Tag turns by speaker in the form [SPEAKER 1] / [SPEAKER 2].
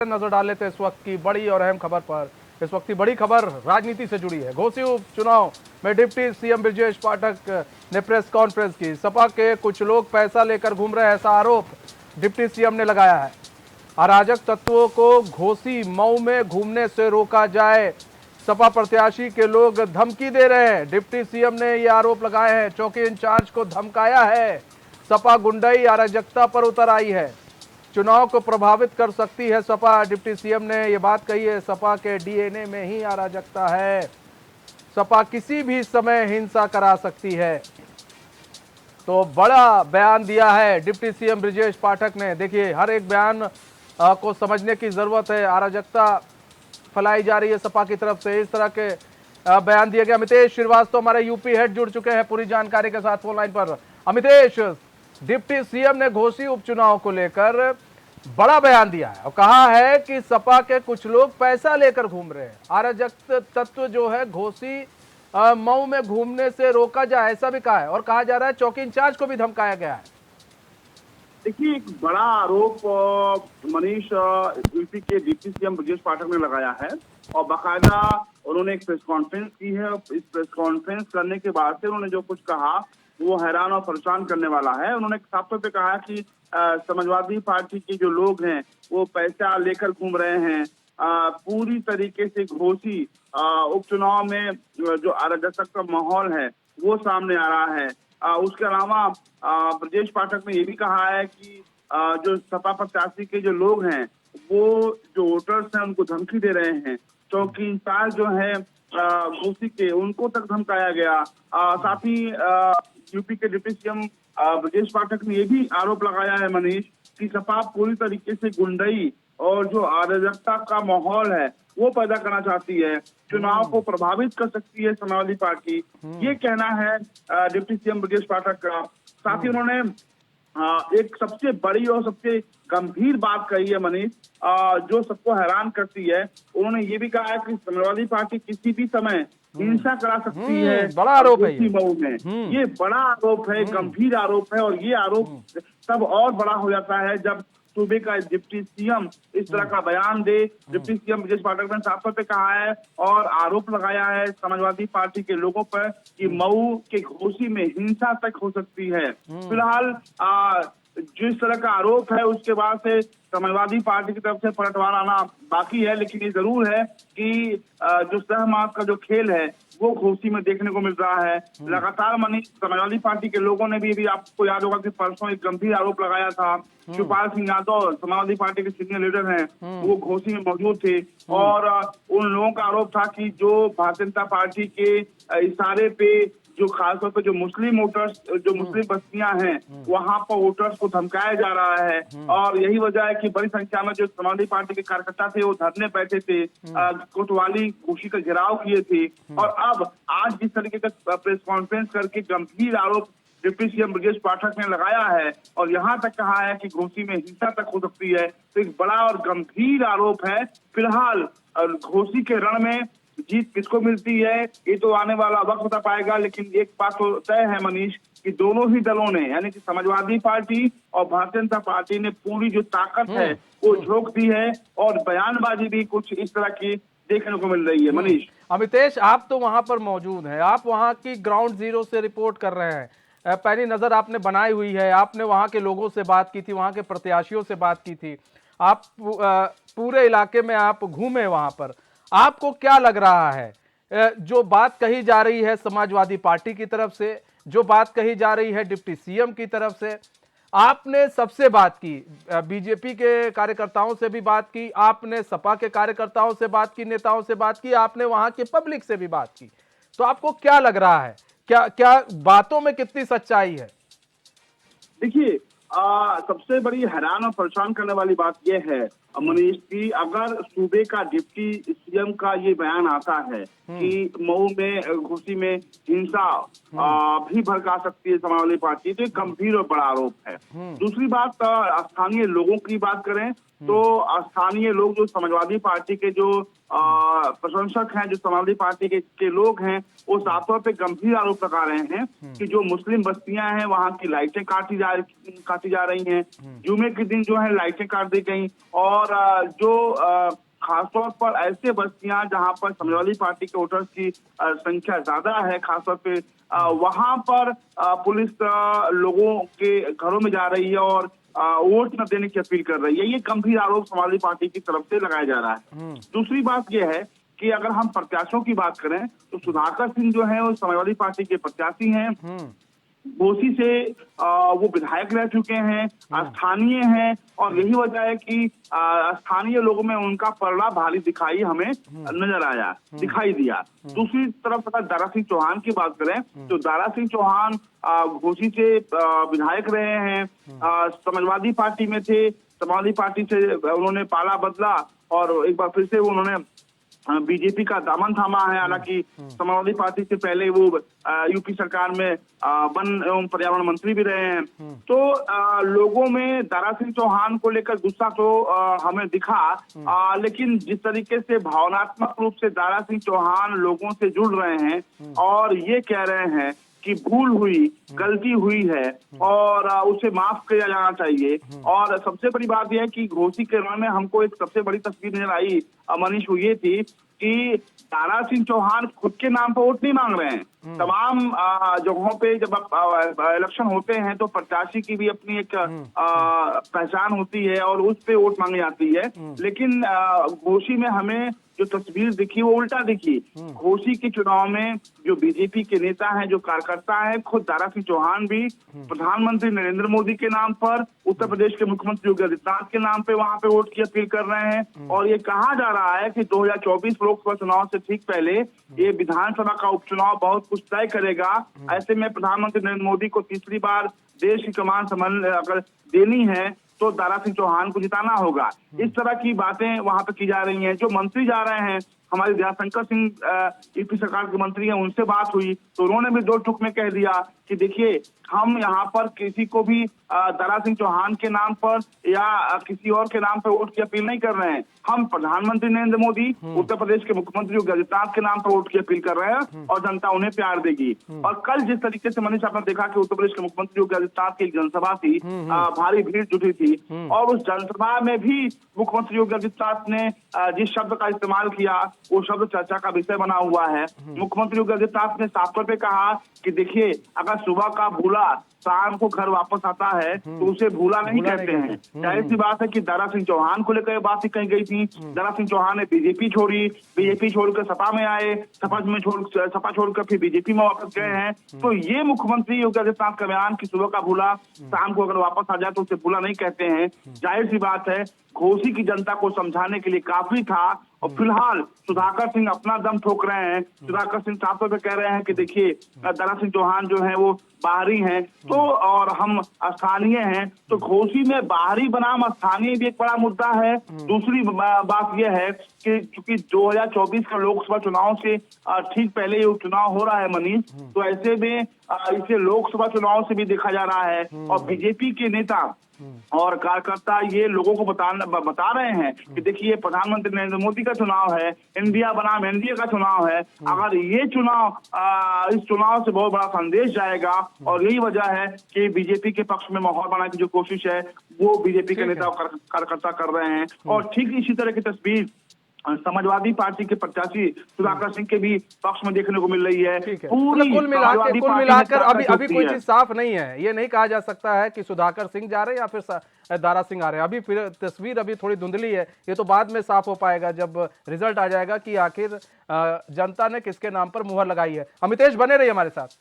[SPEAKER 1] नजर डाल लेते इस वक्त की बड़ी और अहम खबर पर। इस वक्त की बड़ी खबर राजनीति से जुड़ी है। घोसी उपचुनाव में डिप्टी सीएम ब्रजेश पाठक ने प्रेस कॉन्फ्रेंस की। सपा के कुछ लोग पैसा लेकर घूम रहे हैं, ऐसा आरोप डिप्टी सीएम ने लगाया है। अराजक तत्वों को घोसी मऊ में घूमने से रोका जाए, सपा प्रत्याशी के लोग धमकी दे रहे हैं। डिप्टी सीएम ने ये आरोप लगाए हैं, चौकी इंचार्ज को धमकाया है। सपा गुंडई अराजकता पर उतर आई है, चुनाव को प्रभावित कर सकती है सपा। डिप्टी सीएम ने यह बात कही है, सपा के डीएनए में ही अराजकता है, सपा किसी भी समय हिंसा करा सकती है। तो बड़ा बयान दिया है डिप्टी सीएम ब्रजेश पाठक ने। देखिए, हर एक बयान को समझने की जरूरत है। अराजकता फैलाई जा रही है सपा की तरफ से, इस तरह के बयान दिए गए। अमितेश श्रीवास्तव हमारे यूपी हेड जुड़ चुके हैं पूरी जानकारी के साथ फोन लाइन पर। अमितेश, डिप्टी सीएम ने घोसी उपचुनाव को लेकर बड़ा बयान दिया है और कहा है कि सपा के कुछ लोग पैसा लेकर घूम रहे हैं, अराजक तत्व जो है घोसी मऊ में घूमने से रोका जाए, ऐसा भी कहा है। और कहा जा रहा है चौकी इंचार्ज को भी धमकाया गया है।
[SPEAKER 2] देखिए, एक बड़ा आरोप मनीष यूपी के डिप्टी सीएम ब्रजेश पाठक ने लगाया है और बाकायदा उन्होंने एक प्रेस कॉन्फ्रेंस की है। इस प्रेस कॉन्फ्रेंस करने के बाद से उन्होंने जो कुछ कहा वो हैरान और परेशान करने वाला है। उन्होंने साफ तौर पे कहा कि समाजवादी पार्टी के जो लोग हैं वो पैसा लेकर घूम रहे हैं। पूरी तरीके से घोसी उपचुनाव में जो अराजकता का माहौल है वो सामने आ रहा है। उसके अलावा ब्रजेश पाठक ने ये भी कहा है कि जो सपा प्रत्याशी के जो लोग हैं वो जो वोटर्स हैं उनको धमकी दे रहे हैं। चौकी इंचार्ज जो है घोसी के, उनको तक धमकाया गया। साथ ही यूपी के डिप्टी सीएम ब्रजेश पाठक ने ये भी आरोप लगाया है मनीष कि सपा पूरी तरीके से गुंडई और जो अराजकता का माहौल है वो पैदा करना चाहती है, चुनाव को प्रभावित कर सकती है समाजवादी पार्टी। ये कहना है डिप्टी सीएम ब्रजेश पाठक का। साथ ही उन्होंने एक सबसे बड़ी और सबसे गंभीर बात कही है मनीष, जो सबको हैरान करती है। उन्होंने ये भी कहा है कि समाजवादी पार्टी किसी भी समय हिंसा करा सकती है।
[SPEAKER 1] बड़ा आरोप है
[SPEAKER 2] मऊ में ये बड़ा आरोप है, गंभीर आरोप है। और ये आरोप तब और बड़ा हो जाता है जब सूबे का डिप्टी सीएम इस तरह का बयान दे। डिप्टी सीएम ब्रजेश पाठक ने साफ तौर पे कहा है और आरोप लगाया है समाजवादी पार्टी के लोगों पर कि मऊ के घोसी में हिंसा तक हो सकती है। फिलहाल जिस तरह का आरोप है उसके बाद से समाजवादी पार्टी की तरफ से पलटवार आना बाकी है, लेकिन ये जरूर है कि जो सहमास का जो खेल है वो घोसी में देखने को मिल रहा है। लगातार मनीष समाजवादी पार्टी के लोगों ने भी आपको याद होगा कि परसों एक गंभीर आरोप लगाया था। शिवपाल सिंह यादव समाजवादी पार्टी के सीनियर लीडर हैं, वो घोसी में मौजूद थे और उन लोगों का आरोप था कि जो भारतीय जनता पार्टी के इशारे पे जो खासतौर पर जो मुस्लिम वोटर्स, जो मुस्लिम बस्तियां हैं वहां पर वोटर्स को धमकाया जा रहा है। और यही वजह है कि बड़ी संख्या में जो समाजवादी पार्टी के कार्यकर्ता थे वो धरने बैठे थे, कोतवाली घोसी का घेराव किए थे। और अब आज जिस तरीके का प्रेस कॉन्फ्रेंस करके गंभीर आरोप डिप्टी सीएम ब्रजेश पाठक ने लगाया है और यहाँ तक कहा है कि घोसी में हिंसा तक हो सकती है, तो एक बड़ा और गंभीर आरोप है। फिलहाल घोसी के रण में जीत किसको मिलती है ये तो आने वाला वक्त बता पाएगा, लेकिन एक बात तो तय है मनीष कि दोनों ही दलों ने यानी कि समाजवादी पार्टी और भारतीय जनता पार्टी ने पूरी जो ताकत है वो झोंक दी है और बयानबाजी भी कुछ इस तरह की देखने को मिल रही है। मनीष,
[SPEAKER 1] अमितेश, आप तो वहां पर मौजूद हैं, आप वहां की ग्राउंड जीरो से रिपोर्ट कर रहे हैं, पहली नजर आपने बनाई हुई है, आपने वहां के लोगों से बात की थी, वहां के प्रत्याशियों से बात की थी, आप पूरे इलाके में आप घूमे, वहां पर आपको क्या लग रहा है? जो बात कही जा रही है समाजवादी पार्टी की तरफ से, जो बात कही जा रही है डिप्टी सीएम की तरफ से, आपने सबसे बात की, बीजेपी के कार्यकर्ताओं से भी बात की, आपने सपा के कार्यकर्ताओं से बात की, नेताओं से बात की, आपने वहां के पब्लिक से भी बात की, तो आपको क्या लग रहा है? क्या बातों में कितनी सच्चाई है?
[SPEAKER 2] देखिए, सबसे बड़ी हैरान और परेशान करने वाली बात यह है मनीष की अगर सूबे का डिप्टी सीएम का ये बयान आता है कि मऊ में घोसी में हिंसा भी भड़का सकती है समाजवादी पार्टी, तो एक गंभीर और बड़ा आरोप है। दूसरी बात, स्थानीय लोगों की बात करें तो स्थानीय लोग जो समाजवादी पार्टी के जो प्रशंसक हैं, जो समाजवादी पार्टी के लोग हैं, वो साफ तौर पे गंभीर आरोप लगा रहे हैं कि जो मुस्लिम बस्तियां हैं वहां की लाइटें काटी जा रही हैं। जुमे के दिन जो है लाइटें काट दी गई और जो खासतौर पर ऐसे बस्तियां जहां पर समाजवादी पार्टी के वोटर्स की संख्या ज्यादा है, खासतौर पे वहां पर पुलिस लोगों के घरों में जा रही है और वोट न देने की अपील कर रही है। ये गंभीर आरोप समाजवादी पार्टी की तरफ से लगाया जा रहा है। दूसरी बात यह है कि अगर हम प्रत्याशियों की बात करें तो सुधाकर सिंह जो है वो समाजवादी पार्टी के प्रत्याशी हैं। घोसी से वो विधायक रह चुके हैं, स्थानीय हैं और यही वजह है कि स्थानीय लोगों में उनका पलड़ा भारी दिखाई दिया। दूसरी तरफ अगर दारा सिंह चौहान की बात करें तो दारा सिंह चौहान घोसी से विधायक रहे हैं, समाजवादी पार्टी में थे, समाजवादी पार्टी से उन्होंने पाला बदला और एक बार फिर से उन्होंने बीजेपी का दामन थामा है। हालांकि समाजवादी पार्टी से पहले वो यूपी सरकार में वन एवं पर्यावरण मंत्री भी रहे हैं। तो लोगों में दारा सिंह चौहान को लेकर गुस्सा तो हमें दिखा, लेकिन जिस तरीके से भावनात्मक रूप से दारा सिंह चौहान लोगों से जुड़ रहे हैं और ये कह रहे हैं कि भूल हुई, गलती हुई है और उसे माफ किया जाना चाहिए। और सबसे बड़ी बात यह है कि घोसी के रण में हमको एक सबसे बड़ी तस्वीर नजर आई मनीष, वो ये थी कि दारा सिंह चौहान खुद के नाम पर वोट नहीं मांग रहे हैं। तमाम जगहों पे जब इलेक्शन होते हैं तो प्रत्याशी की भी अपनी एक पहचान होती है और उस पे वोट मांगी जाती है, लेकिन घोसी में हमें जो तस्वीर दिखी वो उल्टा दिखी। घोसी के चुनाव में जो बीजेपी के नेता हैं, जो कार्यकर्ता हैं, खुद दारा सिंह चौहान भी प्रधानमंत्री नरेंद्र मोदी के नाम पर, उत्तर प्रदेश के मुख्यमंत्री योगी आदित्यनाथ के नाम पे वहां पे वोट की अपील कर रहे हैं। और ये कहा जा रहा है कि 2024 लोकसभा चुनाव से ठीक पहले ये विधानसभा का उपचुनाव बहुत कुछ तय करेगा। ऐसे में प्रधानमंत्री नरेंद्र मोदी को तीसरी बार देश की कमान संभाल अगर देनी है तो दारा सिंह चौहान को जिताना होगा। इस तरह की बातें वहां पे की जा रही हैं। जो मंत्री जा रहे हैं, हमारे दयाशंकर सिंह यूपी सरकार के मंत्री हैं, उनसे बात हुई तो उन्होंने भी दो टुक में कह दिया कि देखिए हम यहाँ पर किसी को भी दारा सिंह चौहान के नाम पर या किसी और के नाम पर वोट की अपील नहीं कर रहे हैं। हम प्रधानमंत्री नरेंद्र मोदी, उत्तर प्रदेश के मुख्यमंत्री योगी आदित्यनाथ के नाम पर वोट की अपील कर रहे हैं और जनता उन्हें प्यार देगी। और कल जिस तरीके से मनीष आपने देखा कि उत्तर प्रदेश के मुख्यमंत्री योगी आदित्यनाथ की एक जनसभा थी, भारी भीड़ जुटी थी और उस जनसभा में भी मुख्यमंत्री योगी आदित्यनाथ ने जिस शब्द का इस्तेमाल किया वो शब्द चर्चा का विषय बना हुआ है। मुख्यमंत्री योगी आदित्यनाथ ने साफ तौर पे कहा कि देखिए अगर सुबह का भूला शाम को घर वापस आता है तो उसे भूला नहीं कहते हैं। जाहिर सी बात है कि दारा सिंह चौहान को लेकर बात कही गई थी। दारा सिंह चौहान ने बीजेपी छोड़ी, बीजेपी छोड़कर सपा में आए, सपा छोड़कर फिर बीजेपी में वापस गए हैं। तो ये मुख्यमंत्री योगी आदित्यनाथ का बयान कि सुबह का भूला शाम को अगर वापस आ जाए तो उसे भूला नहीं कहते हैं, जाहिर सी बात है घोसी की जनता को समझाने के लिए काफी था। और फिलहाल सुधाकर सिंह अपना दम ठोक रहे हैं। सुधाकर सिंह साफ तौर पर कह रहे हैं कि देखिए दारा सिंह चौहान जो है वो बाहरी हैं तो और हम स्थानीय हैं, तो घोसी में बाहरी बनाम स्थानीय भी एक बड़ा मुद्दा है। दूसरी बात यह है कि चूंकि 2024 का लोकसभा चुनाव से ठीक पहले ये उपचुनाव हो रहा है मनीष, तो ऐसे में इसे लोकसभा चुनाव से भी देखा जा रहा है और बीजेपी के नेता और कार्यकर्ता ये लोगों को बता रहे हैं कि देखिए प्रधानमंत्री नरेंद्र मोदी का चुनाव है, इंडिया बनाम एनडीए का चुनाव है। अगर ये चुनाव इस चुनाव से बहुत बड़ा संदेश जाएगा और यही वजह है कि बीजेपी के पक्ष में माहौल बनाने की जो कोशिश है वो बीजेपी के नेता और कार्यकर्ता कर रहे हैं। और ठीक इसी तरह की तस्वीर समाजवादी पार्टी के प्रत्याशी सुधाकर सिंह के भी पक्ष में देखने को मिल रही है।
[SPEAKER 1] पूरी कुल मिलाकर अभी कोई चीज साफ नहीं है। ये नहीं कहा जा सकता है कि सुधाकर सिंह जा रहे हैं या फिर दारा सिंह आ रहे हैं। अभी फिर तस्वीर अभी थोड़ी धुंधली है, ये तो बाद में साफ हो पाएगा जब रिजल्ट आ जाएगा कि आखिर जनता ने किसके नाम पर मुहर लगाई है। अमितेश बने रहिए हमारे साथ।